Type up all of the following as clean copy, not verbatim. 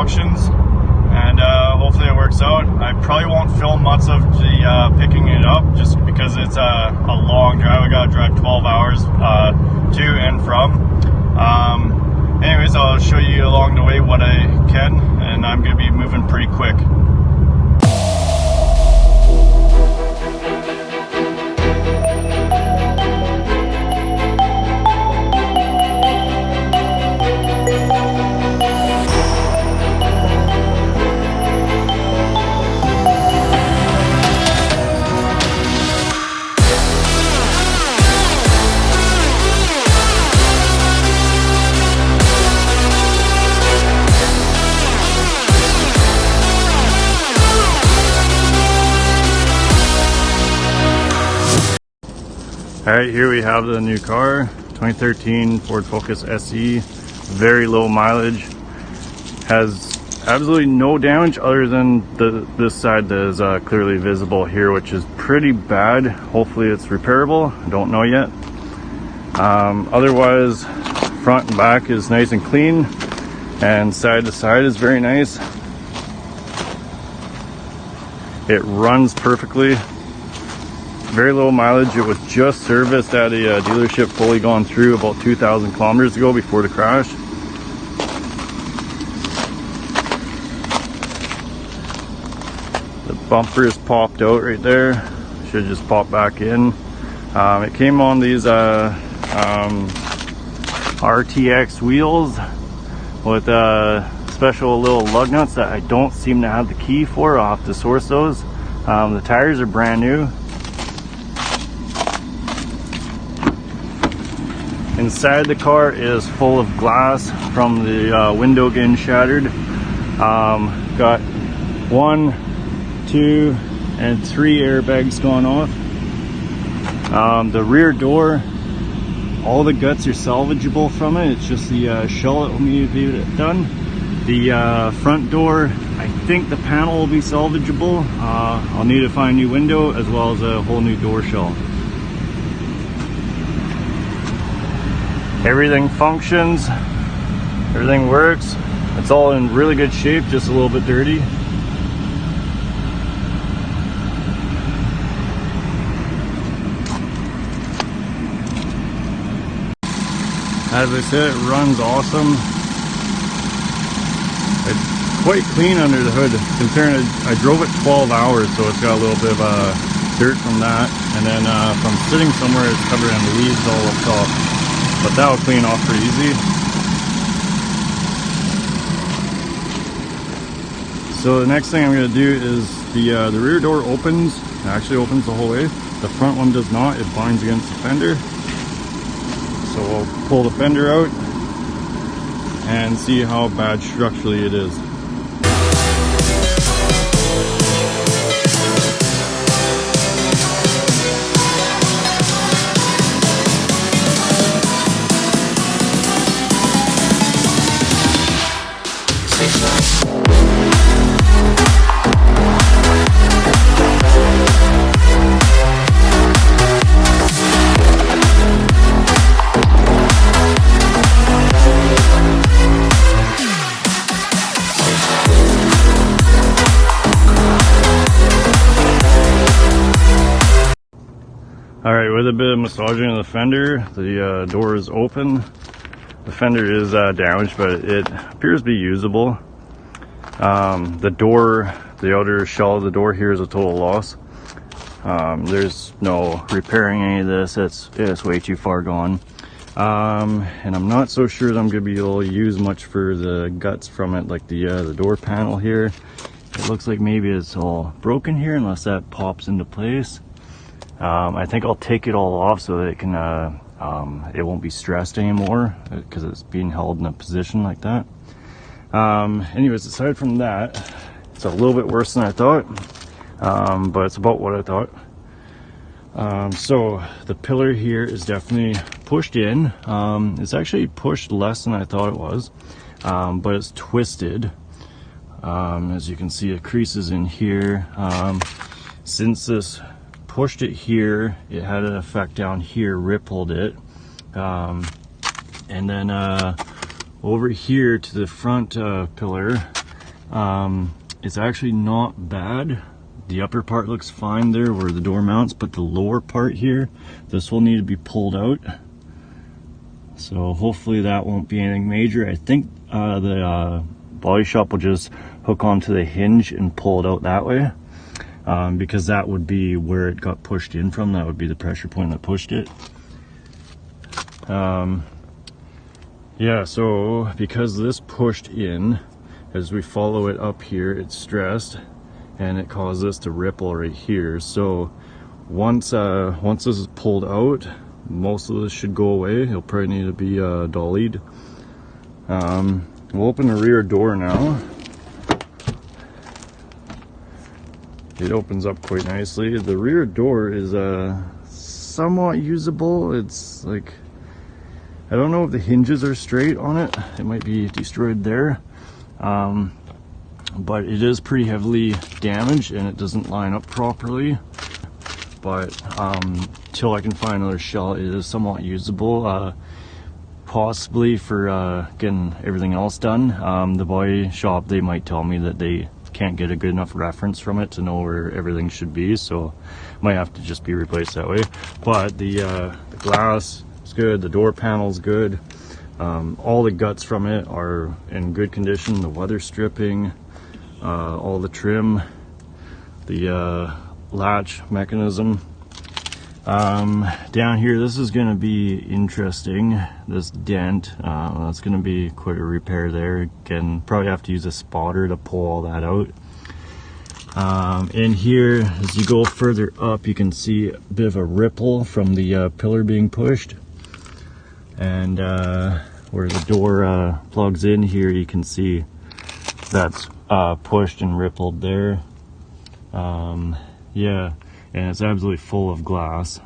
functions, and hopefully it works out. I probably won't film much of the picking it up just because it's a long drive. I gotta drive 12 hours to and from. Anyways, I'll show you along the way what I can, and I'm gonna be moving pretty quick. Alright, here we have the new car, 2013 Ford Focus SE, very low mileage, has absolutely no damage other than this side that is clearly visible here, which is pretty bad. Hopefully it's repairable, I don't know yet. Otherwise, front and back is nice and clean, and side to side is very nice. It runs perfectly. Very low mileage. It was just serviced at a dealership, fully gone through about 2,000 kilometers ago before the crash. The bumper is popped out right there. Should just pop back in. It came on these RTX wheels with special little lug nuts that I don't seem to have the key for. I'll have to source those. The tires are brand new. Inside the car is full of glass from the window getting shattered. Got 1, 2, and 3 airbags gone off. The rear door, all the guts are salvageable from it. It's just the shell that will need to be done. The front door, I think the panel will be salvageable. I'll need to find a new window as well as a whole new door shell. Everything functions, everything works. It's all in really good shape, just a little bit dirty. As I said, it runs awesome. It's quite clean under the hood, considering I drove it 12 hours, so it's got a little bit of dirt from that. And then from sitting somewhere, it's covered in leaves all up top. But that'll clean off pretty easy. So the next thing I'm going to do is the rear door opens. It actually opens the whole way. The front one does not. It binds against the fender. So we'll pull the fender out and see how bad structurally it is. Alright, with a bit of massaging of the fender, the door is open. The fender is damaged, but it appears to be usable. The door, the outer shell of the door here is a total loss. There's no repairing any of this. It's way too far gone. And I'm not so sure that I'm going to be able to use much for the guts from it, like the door panel here. It looks like maybe it's all broken here unless that pops into place. I think I'll take it all off so that it can it won't be stressed anymore because it's being held in a position like that. Anyways, aside from that, it's a little bit worse than I thought, but it's about what I thought. So the pillar here is definitely pushed in. It's actually pushed less than I thought it was, but it's twisted. As you can see, it creases in here. Since this pushed it here, it had an effect down here, rippled it. And then over here to the front pillar, It's actually not bad. The upper part looks fine there where the door mounts, but the lower part here, this will need to be pulled out. So hopefully that won't be anything major. I think the body shop will just hook onto the hinge and pull it out that way, because that would be where it got pushed in from. That would be the pressure point that pushed it. Yeah, so because this pushed in, as we follow it up here, it's stressed and it caused this to ripple right here. So once this is pulled out, most of this should go away. It'll probably need to be dollied. We'll open the rear door now. It opens up quite nicely. The rear door is somewhat usable. It's like, I don't know if the hinges are straight on it. It might be destroyed there. But it is pretty heavily damaged and it doesn't line up properly. But till I can find another shell, it is somewhat usable. Possibly for getting everything else done. The body shop, they might tell me that they can't get a good enough reference from it to know where everything should be, so might have to just be replaced that way. But the glass is good, the door panel's good. All the guts from it are in good condition. The weather stripping, all the trim, the latch mechanism. Down here, this is going to be interesting. This dent, that's going to be quite a repair there. Again, probably have to use a spotter to pull all that out. In here, as you go further up, you can see a bit of a ripple from the pillar being pushed. And where the door plugs in here, you can see that's pushed and rippled there. Yeah, and it's absolutely full of glass.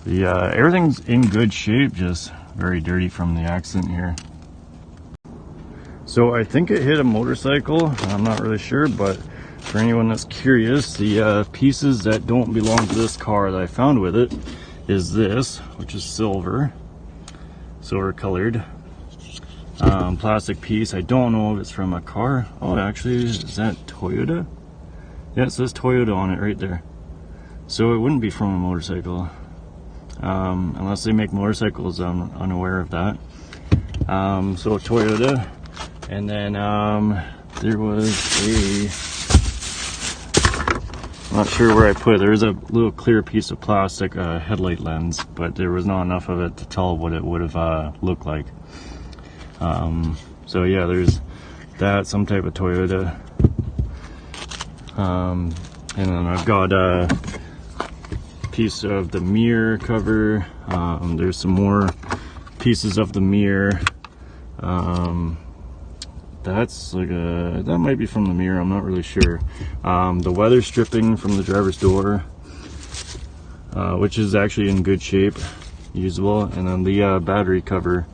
Everything's in good shape, just very dirty from the accident here. So I think it hit a motorcycle. I'm not really sure, but for anyone that's curious, the pieces that don't belong to this car that I found with it is this, which is silver colored. Plastic piece. I don't know if it's from a car. Oh, actually, is that Toyota? Yeah, it says Toyota on it right there. So it wouldn't be from a motorcycle. Unless they make motorcycles, I'm unaware of that. So Toyota. And then there was I'm not sure where I put it. There was a little clear piece of plastic headlight lens, but there was not enough of it to tell what it would have looked like. So yeah, there's that, some type of Toyota. And then I've got a piece of the mirror cover. There's some more pieces of the mirror. That's like that might be from the mirror, I'm not really sure. The weather stripping from the driver's door, which is actually in good shape, usable, and then the battery cover.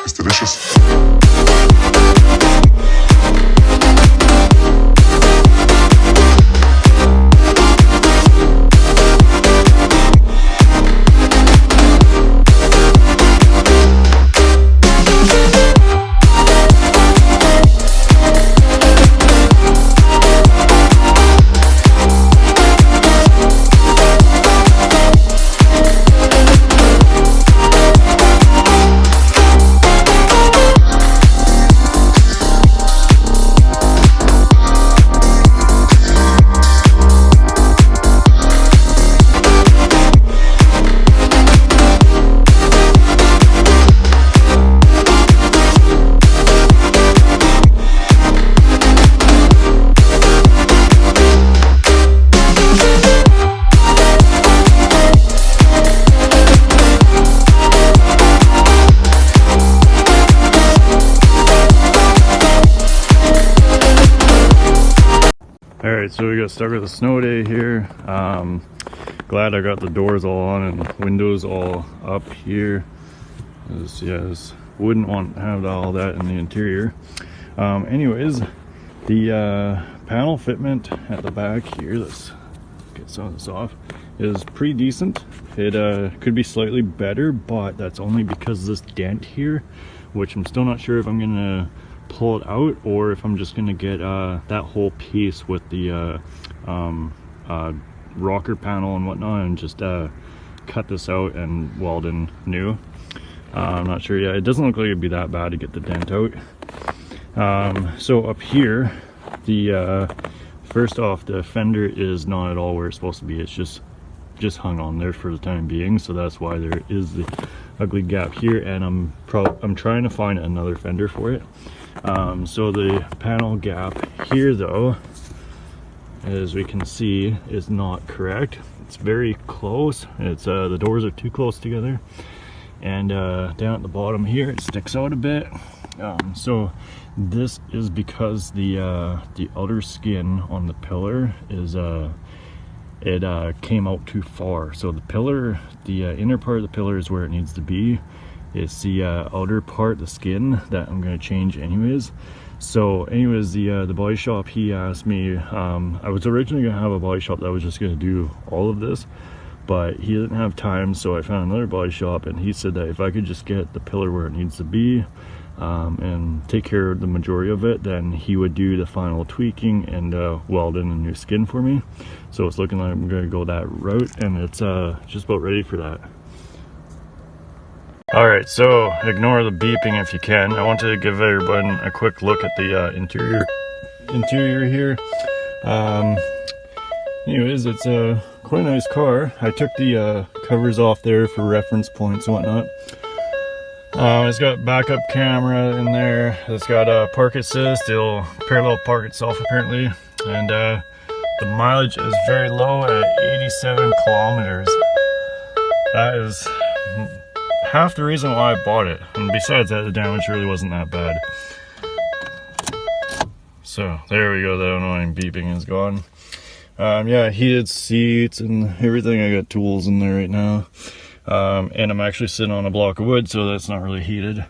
It's delicious. Alright, so we got stuck with a snow day here. Glad I got the doors all on and windows all up here. Yes, wouldn't want to have all that in the interior. Anyways, the panel fitment at the back here, let's get some of this off, is pretty decent. It could be slightly better, but that's only because of this dent here, which I'm still not sure if I'm gonna pull it out or if I'm just gonna get that whole piece with the rocker panel and whatnot and just cut this out and weld in new. I'm not sure yet. It doesn't look like it'd be that bad to get the dent out. So up here, the first off, the fender is not at all where it's supposed to be. It's just hung on there for the time being, so that's why there is the ugly gap here, and I'm trying to find another fender for it. So the panel gap here though, as we can see, is not correct. It's very close. It's the doors are too close together, and down at the bottom here it sticks out a bit. So this is because the outer skin on the pillar is it came out too far. So the pillar, the inner part of the pillar is where it needs to be. It's the outer part, the skin, that I'm going to change anyways. So anyways, the body shop, he asked me, I was originally going to have a body shop that was just going to do all of this, but he didn't have time, so I found another body shop, and he said that if I could just get the pillar where it needs to be and take care of the majority of it, then he would do the final tweaking and weld in a new skin for me. So it's looking like I'm going to go that route, and it's just about ready for that. Alright, so ignore the beeping if you can. I wanted to give everyone a quick look at the interior here. Anyways, it's a quite a nice car. I took the covers off there for reference points and whatnot. It's got backup camera in there. It's got a park assist. It'll parallel park itself apparently. And the mileage is very low at 87 kilometers. That is half the reason why I bought it, and besides that, the damage really wasn't that bad. So there we go, the annoying beeping is gone. Yeah, heated seats and everything. I got tools in there right now, and I'm actually sitting on a block of wood, so that's not really heated.